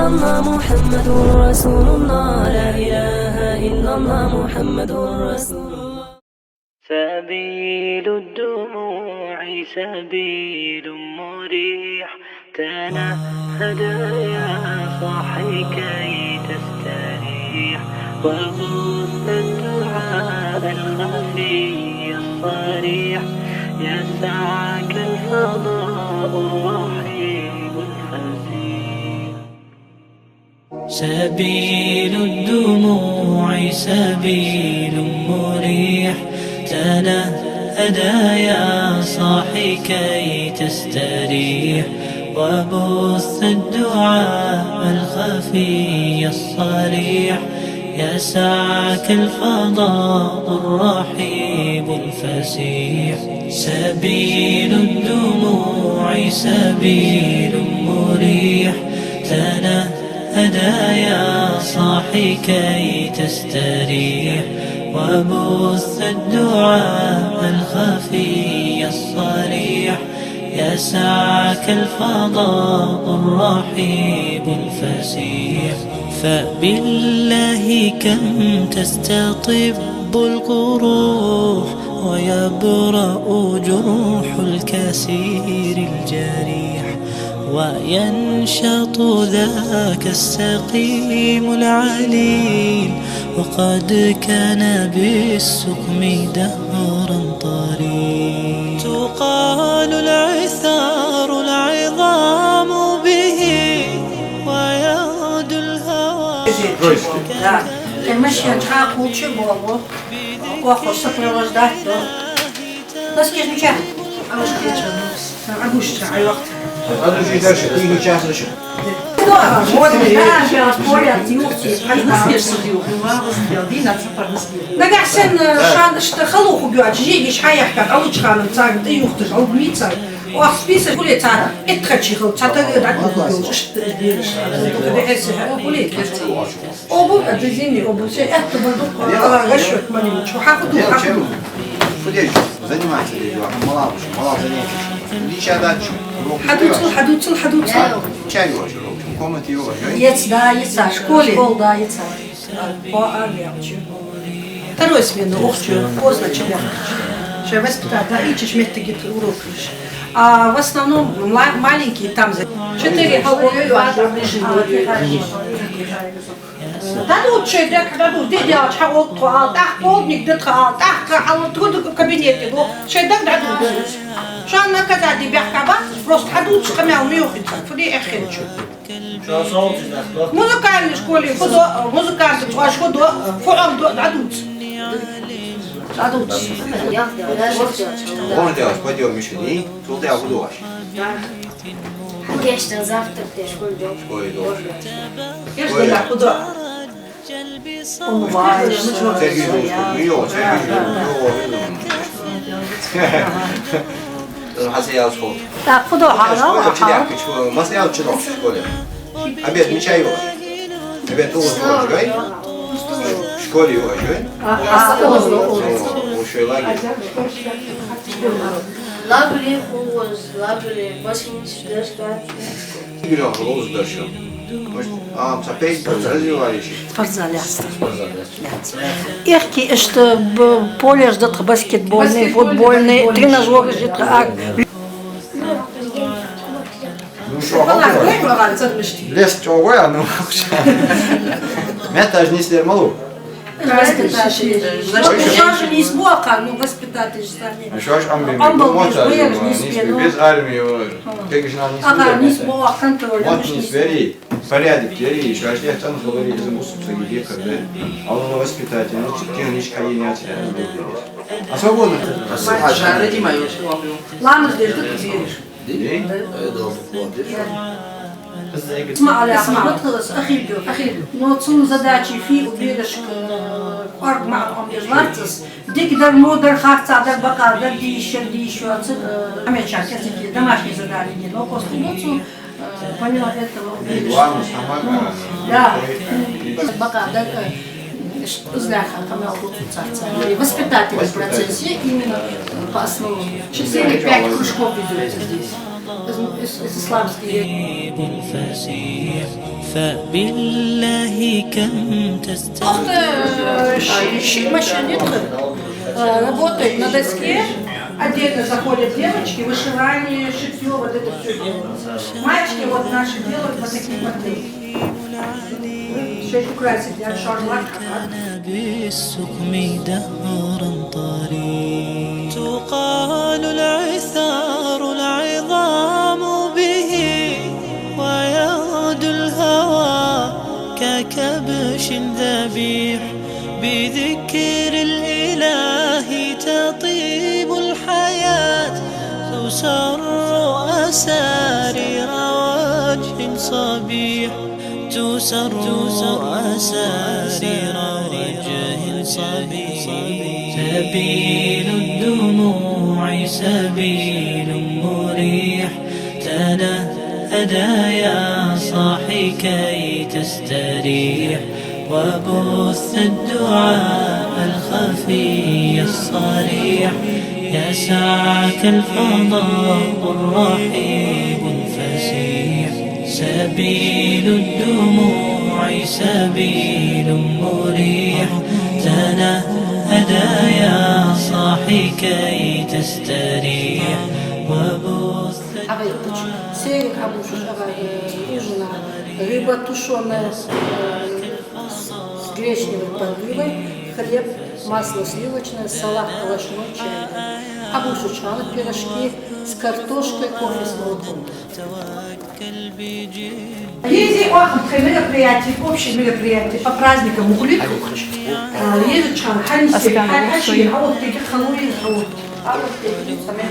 إلا الله محمد رسول الله لا إله إلا الله محمد رسول الله. سبيل الدموع سبيل مريح تنهد يا صاحي كي تستريح وبث الدعاء الخفي الصريح يسعك الفضاء الرحيم الفسيح. سبيل الدموع سبيل مريح تنهدى يا صاحي كي تستريح وبث الدعاء الخفي الصريح يسعك الفضاء الرحيب الفسيح. سبيل الدموع سبيل مريح تنهدى يا صاحي كي تستريح وبث الدعاء الخفي الصريح يسعك الفضاء الرحيب الفسيح. فبالله كم تستطب القروح ويبرأ جروح الكسير الجريح وينشط ذاك السقيم العليل وقد كان بالسقم دهرا طريق. تقال العثار العظام به ويعود الهوى. Мешкин чаку чеболу, кохо сопрелось дать до. Доски ничего. А уж вечером. А гуще, а вахт. А ты же дальше, ты не час еще. Да, вот я сейчас поряд юрти. Нагасен шан что халуху бьёт, жеги шаяхка, а лучше ханым цагт и юхтыш, а убийца. Ох, список гулет цара. Это чихал, цата так бьёт. Что это гулет. Обу, это зимний обу, все это бардук. Гашёт маленечко. Хафуду. Фудельчик, занимайся, мало занятий. Лича дальше. حدوث Чай его, в комнате его. Есть, да, есть, в школе. Да, есть. По армии. Второй смену, поздно чего. Что воспитать, да, и чешмет такие уроки. А в основном маленькие там за 4 головы, 2 дадут человек, дадут, где делать, хавот, полдник, тут в кабинете, человек дадут. Что она когда тебя просто ходут, хамял мюхится, фуди эхенчу. В музыкальной школе, музыканты, фурам дадут. Комнате вас пойдем еще дней, тут я буду ваш. Конечно, завтра ты школе идёшь. В школе идёшь. Я же так куда? Он важен. Сергей Жужков, Масял школ. Так, куда? Масял читал в школе. Обед мечай его. Обед тоже жгай. В школе его жгай. Ушей лагерь. Лагерь was лагерь 80 лет. Играл в лозу дальше. А, опять развивались. Спортзаляться. Ихки, что поле ждет баскетбольный, футбольный, тренажеры ждет. Ну что, лес чего, ну Мета же не слермалу. Что же не смока, ну воспитатель стали. Что ж без армии, как же нам не смока. Ага, не смока, контроль. Вот не свери, порядок твери, еще аж я там говорили за мусор, где, когда. А он воспитатель, ну техничка не отсюда. А свободно? А жарить мою. Ладно, ждешь, ты веришь. اسمع نخلص أخير نوصل задачи في وبيرش قرب معهم يجلاتس ديك در مودر خارطة در بقى در ديش واتس عمل شاكر زي домашние задания но после ночи поняла этого да بقى در Зляха, канал воспитательный процесс, именно по основам. 4-5 кружков ведется здесь. إسلامسكي. فسيح فبالله كم أخت машинитка работает на доске. Отдельно заходят девочки, вышивание, шитье, вот это все делают. Мальчики вот наши делают вот такие модели. شيء كراسي ديال شارلات بالسقم دهرا طريق تقال العثار العظام به ويغدو الهوى ككبش ذبيح بذكر الإله تطيب الحياة تسر أسارير وجه صبيح تسر أسارير وجه صبيح سبيل الدموع سبيل مريح تنهدى يا صاحي كي تستريح وبث الدعاء الخفي الصريح يسعك الفضاء الرحيب الفسيح سبيل الدموع سبيل مريح تنهدى يا صاحي كي تستريح وبث سيرك أبو ужина, рыба тушеная с гречневой подливой, хлеб, масло сливочное, салат овощной, чай. Абу Шучана пирожки с картошкой, кофе с молоком. Если мероприятие, общее мероприятие по праздникам углит, есть чан, ханисей, ханиши, а вот таких халуин, а вот таких самих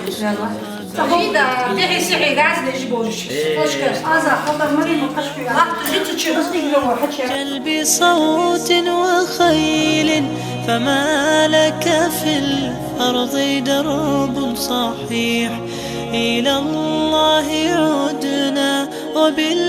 Tahida, deci siri gaz deci boş. Hoşgeldin. Aza, hatta مريم قشفي. جيت تشي قصدي لو حكي. كلب صوت وخيل فما لك في الأرض درب صحيح إلى الله عدنا وبال